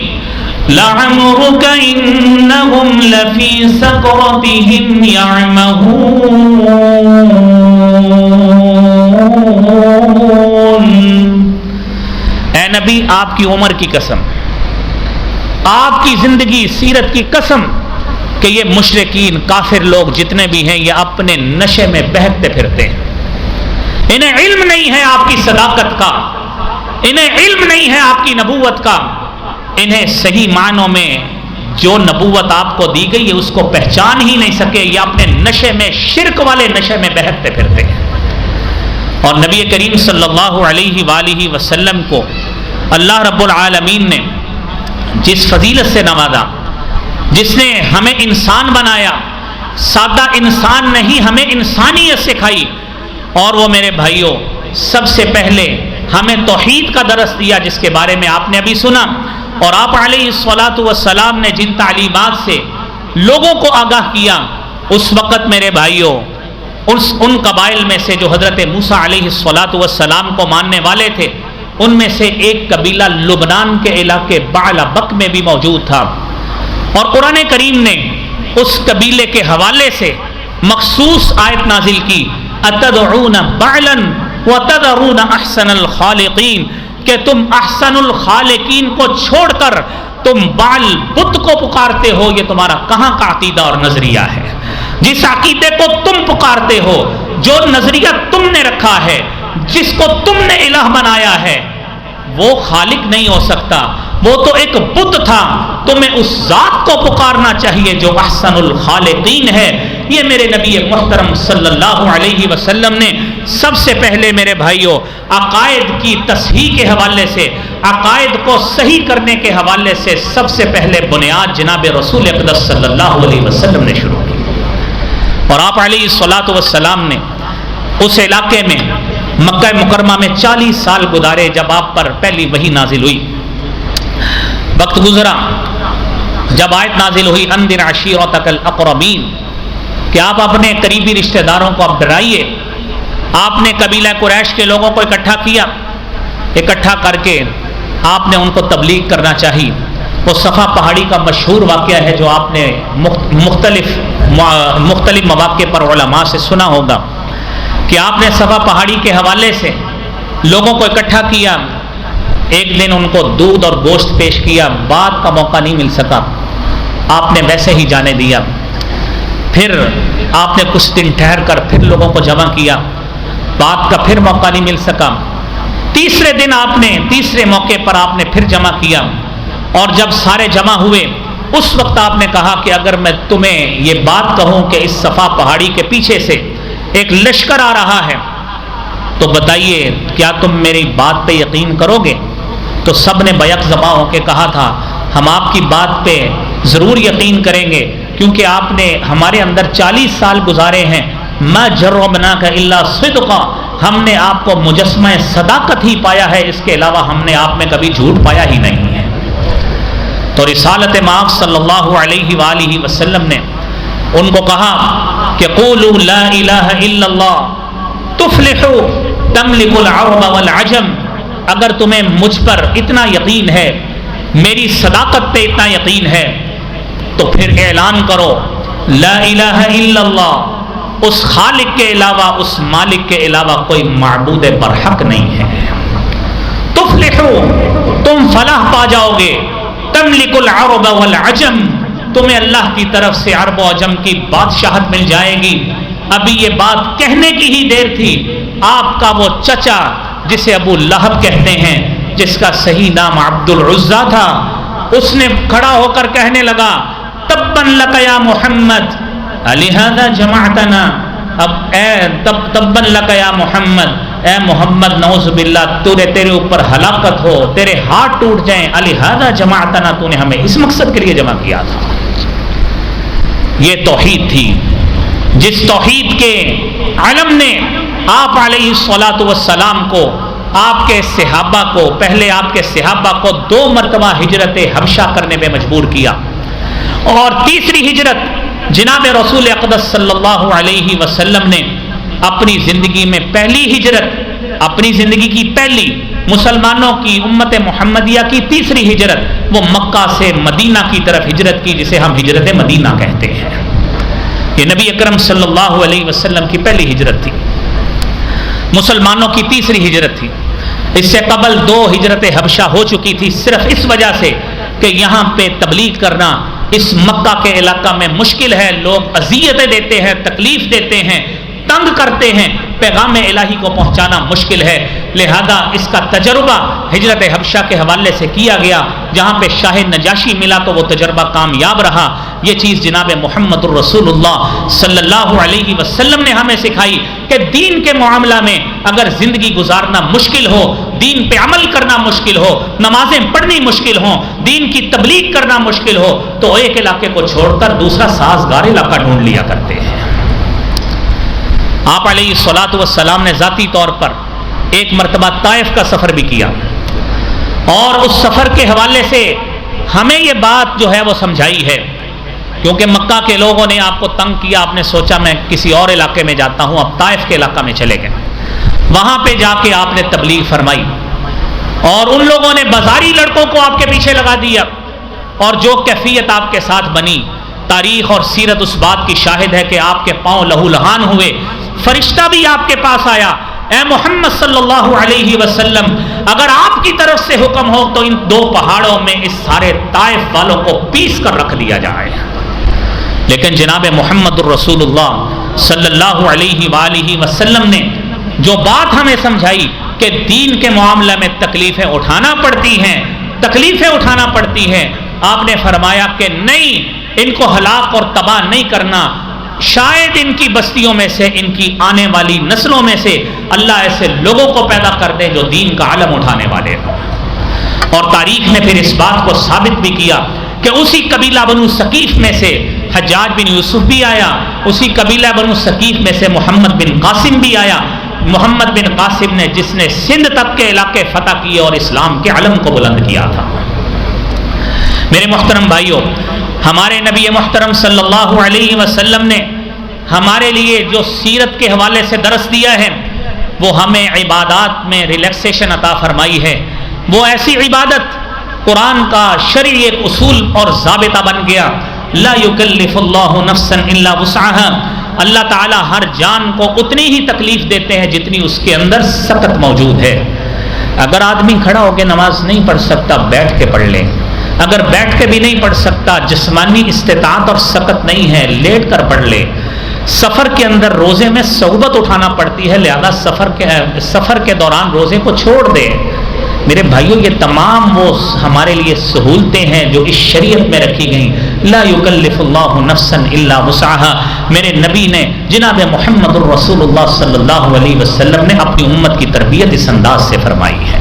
Speaker 1: لَعَمْرُكَ إِنَّهُمْ لَفِي سَكْرَتِهِمْ يَعْمَهُونَ. اے نبی آپ کی عمر کی قسم، آپ کی زندگی سیرت کی قسم کہ یہ مشرکین کافر لوگ جتنے بھی ہیں یہ اپنے نشے میں بہکتے پھرتے ہیں. انہیں علم نہیں ہے آپ کی صداقت کا، انہیں علم نہیں ہے آپ کی نبوت کا، انہیں صحیح معنوں میں جو نبوت آپ کو دی گئی ہے اس کو پہچان ہی نہیں سکے. یہ اپنے نشے میں، شرک والے نشے میں بہکتے پھرتے ہیں. اور نبی کریم صلی اللہ علیہ وآلہ وسلم کو اللہ رب العالمین نے جس فضیلت سے نوازا، جس نے ہمیں انسان بنایا، سادہ انسان نہیں ہمیں انسانیت سکھائی، اور وہ میرے بھائیوں سب سے پہلے ہمیں توحید کا درس دیا جس کے بارے میں آپ نے ابھی سنا. اور آپ علیہ السلام نے جن تعلیمات سے لوگوں کو آگاہ کیا، اس وقت میرے بھائیوں ان قبائل میں سے جو حضرت موسیٰ علیہ السلام کو ماننے والے تھے ان میں سے ایک قبیلہ لبنان کے علاقے بعلبک میں بھی موجود تھا. اور قرآن کریم نے اس قبیلے کے حوالے سے مخصوص آیت نازل کی، اتدعون بعلا وتذرون احسن الخالقین، کہ تم احسن الخالقین کو چھوڑ کر تم بعل بت کو پکارتے ہو. یہ تمہارا کہاں کا عقیدہ اور نظریہ ہے؟ جس عقیدے کو تم پکارتے ہو، جو نظریہ تم نے رکھا ہے، جس کو تم نے الہ بنایا ہے، وہ خالق نہیں ہو سکتا، وہ تو ایک بت تھا. تمہیں اس ذات کو پکارنا چاہیے جو احسن الخالقین ہے. یہ میرے نبی محترم صلی اللہ علیہ وسلم نے سب سے پہلے میرے بھائیوں عقائد کی تصحیح کے حوالے سے، عقائد کو صحیح کرنے کے حوالے سے سب سے پہلے بنیاد جناب رسول اقدس صلی اللہ علیہ وسلم نے شروع کی. اور آپ علیہ السلام نے اس علاقے میں مکہ مکرمہ میں 40 سال گزارے جب آپ پر پہلی وحی نازل ہوئی. وقت گزرا جب آیت نازل ہوئی انذر عشیرتک الاقربین، کہ آپ اپنے قریبی رشتہ داروں کو اب ڈرائیے. آپ نے قبیلہ قریش کے لوگوں کو اکٹھا کر کے آپ نے ان کو تبلیغ کرنا چاہی. وہ صفا پہاڑی کا مشہور واقعہ ہے جو آپ نے مختلف مواقع پر علماء سے سنا ہوگا کہ آپ نے صفا پہاڑی کے حوالے سے لوگوں کو اکٹھا کیا. ایک دن ان کو دودھ اور گوشت پیش کیا، بات کا موقع نہیں مل سکا، آپ نے ویسے ہی جانے دیا. پھر آپ نے کچھ دن ٹھہر کر پھر لوگوں کو جمع کیا، بات کا پھر موقع نہیں مل سکا. تیسرے موقع پر آپ نے پھر جمع کیا، اور جب سارے جمع ہوئے اس وقت آپ نے کہا کہ اگر میں تمہیں یہ بات کہوں کہ اس صفا پہاڑی کے پیچھے سے ایک لشکر آ رہا ہے تو بتائیے کیا تم میری بات پہ یقین کرو گے؟ تو سب نے بیک زباں ہو کے کہا تھا ہم آپ کی بات پہ ضرور یقین کریں گے، کیونکہ آپ نے ہمارے اندر 40 سال گزارے ہیں، ما جربناک الا صدقا، ہم نے آپ کو مجسمہ صداقت ہی پایا ہے، اس کے علاوہ ہم نے آپ میں کبھی جھوٹ پایا ہی نہیں ہے۔ تو رسالت مآب صلی اللہ علیہ وآلہ وسلم نے ان کو کہا کہ قولوا لا الہ الا اللہ تفلحوا تملک العرب والعجم، اگر تمہیں مجھ پر اتنا یقین ہے، میری صداقت پہ اتنا یقین ہے، تو پھر اعلان کرو لا الہ الا اللہ، اس خالق کے علاوہ، اس مالک کے علاوہ کوئی معبود برحق نہیں ہے۔ تفلحوا، تم فلاح پا جاؤ گے، تملک العرب والعجم، تمہیں اللہ کی طرف سے عرب و عجم کی بادشاہت مل جائے گی۔ ابھی یہ بات کہنے کی ہی دیر تھی، آپ کا وہ چچا جسے ابو لہب کہتے ہیں، جس کا صحیح نام عبد العزا تھا، اس نے کھڑا ہو کر کہنے لگا تبا لک یا محمد لہذا جمعتنا، اب تبا لک یا محمد، اے محمد نعوذ باللہ تیرے اوپر ہلاکت ہو، تیرے ہاتھ ٹوٹ جائیں، لہذا جمعتنا، تو نے ہمیں اس مقصد کے لیے جمع کیا تھا۔ یہ توحید تھی، جس توحید کے علم نے آپ علیہ الصلاۃ والسلام کو، آپ کے صحابہ کو، پہلے آپ کے صحابہ کو 2 مرتبہ ہجرت حبشہ کرنے میں مجبور کیا، اور تیسری ہجرت جناب رسول اقدس صلی اللہ علیہ وسلم نے اپنی زندگی میں پہلی ہجرت، اپنی زندگی کی پہلی، مسلمانوں کی امت محمدیہ کی تیسری ہجرت، وہ مکہ سے مدینہ کی طرف ہجرت کی، جسے ہم ہجرت مدینہ کہتے ہیں۔ یہ نبی اکرم صلی اللہ علیہ وسلم کی پہلی ہجرت تھی، مسلمانوں کی تیسری ہجرت تھی۔ اس سے قبل 2 ہجرت حبشہ ہو چکی تھی، صرف اس وجہ سے کہ یہاں پہ تبلیغ کرنا اس مکہ کے علاقہ میں مشکل ہے، لوگ اذیتیں دیتے ہیں، تکلیف دیتے ہیں، تنگ کرتے ہیں، پیغام الہی کو پہنچانا مشکل ہے، لہذا اس کا تجربہ ہجرت حبشہ کے حوالے سے کیا گیا۔ جہاں پہ شاہ نجاشی ملا تو وہ تجربہ کامیاب رہا۔ یہ چیز جناب محمد الرسول اللہ صلی اللہ علیہ وسلم نے ہمیں سکھائی کہ دین کے معاملہ میں اگر زندگی گزارنا مشکل ہو، دین پہ عمل کرنا مشکل ہو، نمازیں پڑھنی مشکل ہوں، دین کی تبلیغ کرنا مشکل ہو، تو ایک علاقے کو چھوڑ کر دوسرا سازگار علاقہ ڈھونڈ لیا کرتے ہیں۔ آپ علیہ الصلاۃ والسلام نے ذاتی طور پر ایک مرتبہ طائف کا سفر بھی کیا، اور اس سفر کے حوالے سے ہمیں یہ بات جو ہے وہ سمجھائی ہے، کیونکہ مکہ کے لوگوں نے آپ کو تنگ کیا، آپ نے سوچا میں کسی اور علاقے میں جاتا ہوں، اب طائف کے علاقہ میں چلے گئے، وہاں پہ جا کے آپ نے تبلیغ فرمائی، اور ان لوگوں نے بازاری لڑکوں کو آپ کے پیچھے لگا دیا، اور جو کیفیت آپ کے ساتھ بنی، تاریخ اور سیرت اس بات کی شاہد ہے کہ آپ کے پاؤں لہو لہان ہوئے، فرشتہ بھی آپ کے پاس آیا، اے محمد صلی اللہ علیہ وسلم اگر آپ کی طرف سے حکم ہو تو ان 2 پہاڑوں میں اس سارے طائف والوں کو پیس کر رکھ دیا جائے۔ لیکن جناب محمد الرسول اللہ صلی اللہ علیہ وآلہ وسلم نے جو بات ہمیں سمجھائی کہ دین کے معاملے میں تکلیفیں اٹھانا پڑتی ہیں، آپ نے فرمایا کہ نہیں، ان کو ہلاک اور تباہ نہیں کرنا، شاید ان کی بستیوں میں سے، ان کی آنے والی نسلوں میں سے اللہ ایسے لوگوں کو پیدا کر دے جو دین کا علم اٹھانے والے ہوں۔ اور تاریخ نے پھر اس بات کو ثابت بھی کیا کہ اسی قبیلہ بنو ثقیف میں سے حجاج بن یوسف بھی آیا، اسی قبیلہ بنو ثقیف میں سے محمد بن قاسم بھی آیا، محمد بن قاسم نے جس نے سندھ تک کے علاقے فتح کیے اور اسلام کے علم کو بلند کیا تھا۔ میرے محترم بھائیوں، ہمارے نبی محترم صلی اللہ علیہ وسلم نے ہمارے لیے جو سیرت کے حوالے سے درس دیا ہے، وہ ہمیں عبادات میں ریلیکسیشن عطا فرمائی ہے۔ وہ ایسی عبادت قرآن کا شرعی ایک اصول اور ضابطہ بن گیا، لا یکلف اللہ نفسا الا وسعها، اللہ تعالیٰ ہر جان کو اتنی ہی تکلیف دیتے ہیں جتنی اس کے اندر سکت موجود ہے۔ اگر آدمی کھڑا ہو کے نماز نہیں پڑھ سکتا، بیٹھ کے پڑھ لے، اگر بیٹھ کے بھی نہیں پڑھ سکتا، جسمانی استطاعت اور سکت نہیں ہے، لیٹ کر پڑھ لے۔ سفر کے اندر روزے میں صعوبت اٹھانا پڑتی ہے، لہذا سفر کے دوران روزے کو چھوڑ دے۔ میرے بھائیوں یہ تمام وہ ہمارے لیے سہولتیں ہیں جو اس شریعت میں رکھی گئیں. لا یکلف اللہ نفسا الا وسعها. میرے نبی نے جناب محمد الرسول اللہ صلی اللہ علیہ وسلم نے اپنی امت کی تربیت اس انداز سے فرمائی ہے.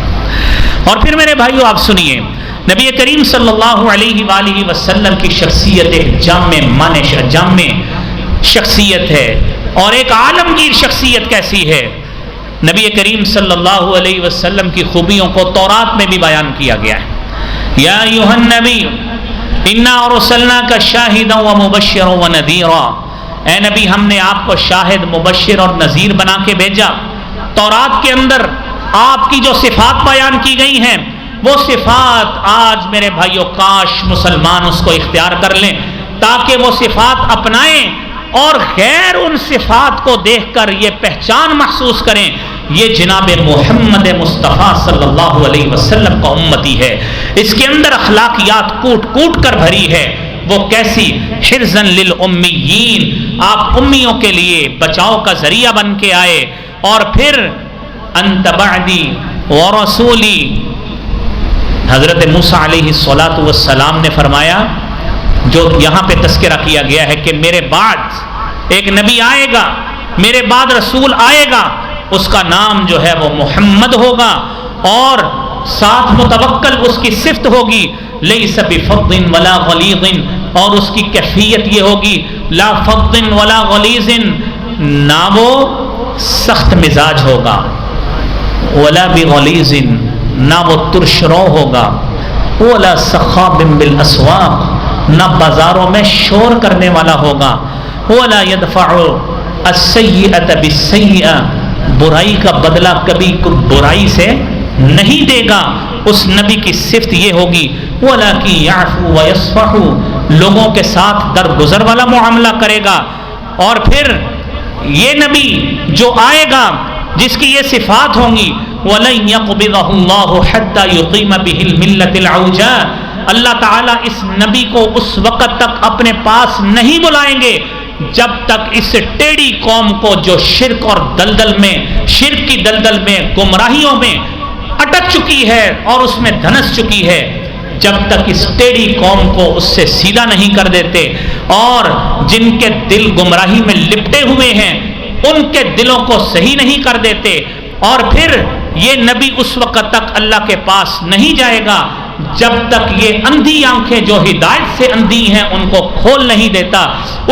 Speaker 1: اور پھر میرے بھائیوں آپ سنیے, نبی کریم صلی اللہ علیہ وآلہ وسلم کی شخصیت ایک جامع شخصیت ہے اور ایک عالمگیر شخصیت کیسی ہے. نبی کریم صلی اللہ علیہ وسلم کی خوبیوں کو تورات میں بھی بیان کیا گیا ہے. یا ایھا النبی انا ارسلناک شاہدا ومبشرا ونذیرا. اے نبی ہم نے آپ کو شاہد, مبشر اور نذیر بنا کے بھیجا. تورات کے اندر آپ کی جو صفات بیان کی گئی ہیں وہ صفات آج میرے بھائیوں کاش مسلمان اس کو اختیار کر لیں تاکہ وہ صفات اپنائیں اور غیر ان صفات کو دیکھ کر یہ پہچان محسوس کریں یہ جناب محمد مصطفیٰ صلی اللہ علیہ وسلم کا امتی ہے. اس کے اندر اخلاقیات کوٹ کوٹ کر بھری ہے. وہ کیسی؟ حرزا للامیین, آپ امیوں کے لیے بچاؤ کا ذریعہ بن کے آئے. اور پھر انت بعدی ورسولی, حضرت موسیٰ علیہ السلام نے فرمایا, جو یہاں پہ تذکرہ کیا گیا ہے کہ میرے بعد ایک نبی آئے گا, میرے بعد رسول آئے گا, اس کا نام جو ہے وہ محمد ہوگا اور ساتھ متوکل اس کی صفت ہوگی لیس بفظ ولا غلیظ, اور اس کی کیفیت یہ ہوگی لا فظ ولا غلیظ, نہ وہ سخت مزاج ہوگا ولا بغلیظ, نہ وہ ترش رو ہوگا, ولا سخاب بالاسواق, نہ بازاروں میں شور کرنے والا ہوگا, ولا يدفع السیئۃ بالسیئۃ, برائی کا بدلہ کبھی برائی سے نہیں دے گا. اس نبی کی صفت یہ ہوگی وَلَكِنْ يَعْفُو وَيَصْفَحُ, لوگوں کے ساتھ درگزر والا معاملہ کرے گا. اور پھر یہ نبی جو آئے گا جس کی یہ صفات ہوں گی وَلَنْ يَقْبِضَهُ اللَّهُ حَتَّى يُقِيمَ بِهِ الْمِلَّةِ الْعَوْجَاءَ, اللہ تعالیٰ اس نبی کو اس وقت تک اپنے پاس نہیں بلائیں گے جب تک اس ٹیڑھی قوم کو جو شرک اور دلدل میں, شرک کی دلدل میں, گمراہیوں میں اٹک چکی ہے اور اس میں دھنس چکی ہے, جب تک اس ٹیڑھی قوم کو اس سے سیدھا نہیں کر دیتے اور جن کے دل گمراہی میں لپٹے ہوئے ہیں ان کے دلوں کو صحیح نہیں کر دیتے. اور پھر یہ نبی اس وقت تک اللہ کے پاس نہیں جائے گا جب تک یہ اندھی آنکھیں جو ہدایت سے اندھی ہیں ان کو کھول نہیں دیتا.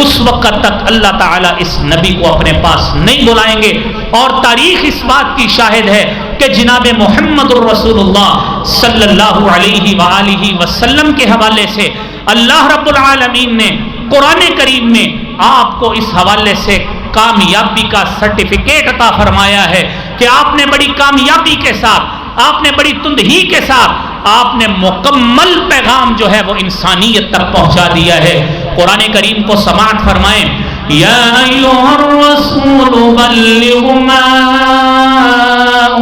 Speaker 1: اس وقت تک اللہ تعالیٰ اس نبی کو اپنے پاس نہیں بلائیں گے. اور تاریخ اس بات کی شاہد ہے کہ جناب محمد الرسول اللہ صلی اللہ علیہ وآلہ وسلم کے حوالے سے اللہ رب العالمین نے قرآن کریم میں آپ کو اس حوالے سے کامیابی کا سرٹیفکیٹ عطا فرمایا ہے کہ آپ نے بڑی کامیابی کے ساتھ, آپ نے بڑی تندہی کے ساتھ, آپ نے مکمل پیغام جو ہے وہ انسانیت تک پہنچا دیا ہے. قرآن کریم کو سماعت فرمائیں. یا ایھا الرسول بلغ ما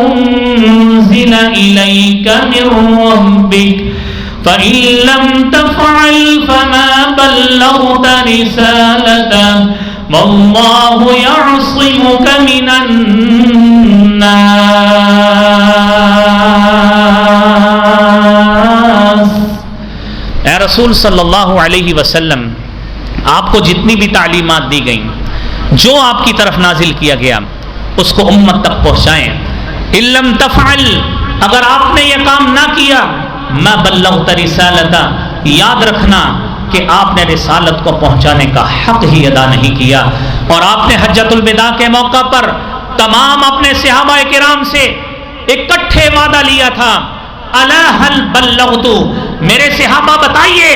Speaker 1: انزل الیک من ربک فإن لم تفعل فما بلغت رسالته والله يعصمك من الناس. اے رسول صلی اللہ علیہ وسلم, آپ کو جتنی بھی تعلیمات دی گئیں, جو آپ کی طرف نازل کیا گیا اس کو امت تک پہنچائیں. ان لم تفعل, اگر آپ نے یہ کام نہ کیا, ما بلغت رسالتہ, یاد رکھنا کہ آپ نے رسالت کو پہنچانے کا حق ہی ادا نہیں کیا. اور آپ نے حجۃ الوداع کے موقع پر تمام اپنے صحابہ کرام سے اکٹھے وعدہ لیا تھا, الا هل بلغت, میرے صحابہ بتائیے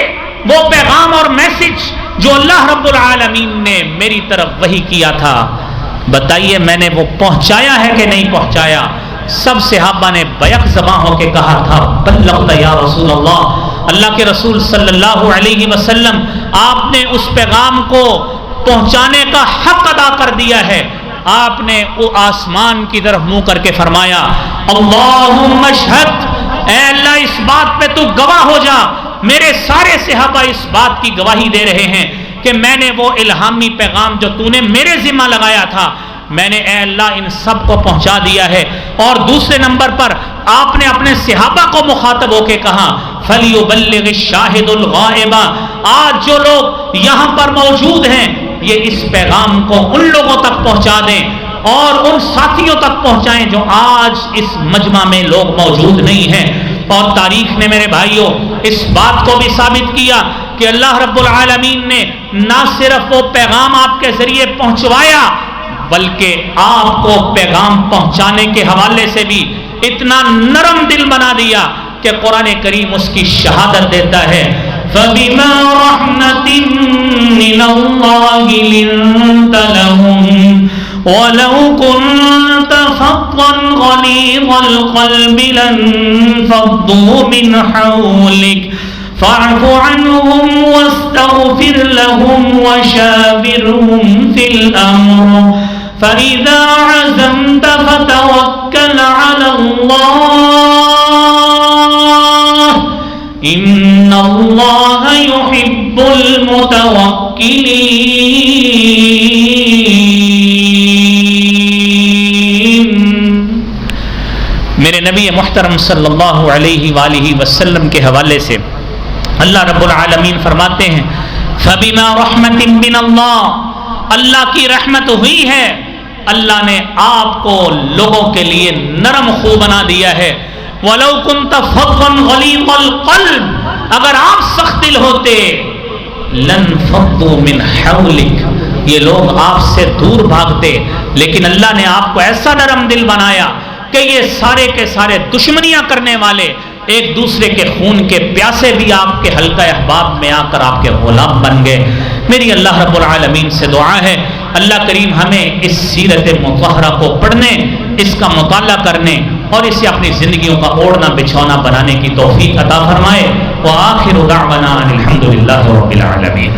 Speaker 1: وہ پیغام اور میسج جو اللہ رب العالمین نے میری طرف وحی کیا تھا, بتائیے میں نے وہ پہنچایا ہے کہ نہیں پہنچایا. سب صحابہ نے بیک زباں ہو کے کہا تھا بلغت یا رسول اللہ, اللہ کے رسول صلی اللہ علیہ وسلم آپ نے اس پیغام کو پہنچانے کا حق ادا کر دیا ہے. آپ نے وہ آسمان کی طرف منہ کر کے فرمایا اللہم اشہد, اے اللہ اس بات پہ تو گواہ ہو جا. میرے سارے صحابہ اس بات کی گواہی دے رہے ہیں کہ میں نے وہ الہامی پیغام جو تو نے میرے ذمہ لگایا تھا میں نے اے اللہ ان سب کو پہنچا دیا ہے. اور دوسرے نمبر پر آپ نے اپنے صحابہ کو مخاطب ہو کے کہا فَلْيُبَلِّغِ الشَّاهِدُ الْغَائِبَ، آج جو لوگ یہاں پر موجود ہیں یہ اس پیغام کو ان لوگوں تک پہنچا دیں اور ان ساتھیوں تک پہنچائیں جو آج اس مجمع میں لوگ موجود نہیں ہیں۔ اور تاریخ نے میرے بھائیوں اس بات کو بھی ثابت کیا کہ اللہ رب العالمین نے نہ صرف وہ پیغام آپ کے ذریعے پہنچوایا بلکہ آپ کو پیغام پہنچانے کے حوالے سے بھی اتنا نرم دل بنا دیا کہ قرآن کریم اس کی شہادت دیتا ہے فَبِمَا رَحْمَةٍ مِّنَ اللَّهِ لِنتَ لَهُمْ وَلَوْ كُنْتَ فَظًّا غَلِيظَ الْقَلْبِ لَانفَضُّوا مِنْ حَوْلِكَ فَاعْفُ عَنْهُمْ وَاسْتَغْفِرْ لَهُمْ وَشَاوِرْهُمْ فِي الْأَمْرِ فَإِذَا عَزَمْتَ فَتَوَكَّلْ عَلَى اللَّهِ إِنَّ اللَّهَ يُحِبُّ الْمُتَوَكِّلِينَ۔ میرے نبی محترم صلی اللہ علیہ وآلہ وسلم کے حوالے سے اللہ رب العالمین فرماتے ہیں فَبِمَا رَحْمَةٍ مِّنَ اللَّهِ، اللہ کی رحمت ہوئی ہے، اللہ نے آپ کو لوگوں کے لیے نرم خو بنا دیا ہے۔ وَلَوْ كُنْتَ فَظًّا غَلِيظَ الْقَلْبِ، اگر آپ سخت دل ہوتے لَانفَضُّوا مِنْ حَوْلِكَ، یہ لوگ آپ سے دور بھاگتے، لیکن اللہ نے آپ کو ایسا نرم دل بنایا کہ یہ سارے کے سارے دشمنیاں کرنے والے ایک دوسرے کے خون کے پیاسے بھی آپ کے حلقہ احباب میں آ کر آپ کے غلام بن گئے۔ میری اللہ رب العالمین سے دعا ہے اللہ کریم ہمیں اس سیرت مطہرہ کو پڑھنے، اس کا مطالعہ کرنے اور اسے اپنی زندگیوں کا اوڑھنا بچھونا بنانے کی توفیق عطا فرمائے۔ وآخر دعوانا الحمد للہ رب العالمین۔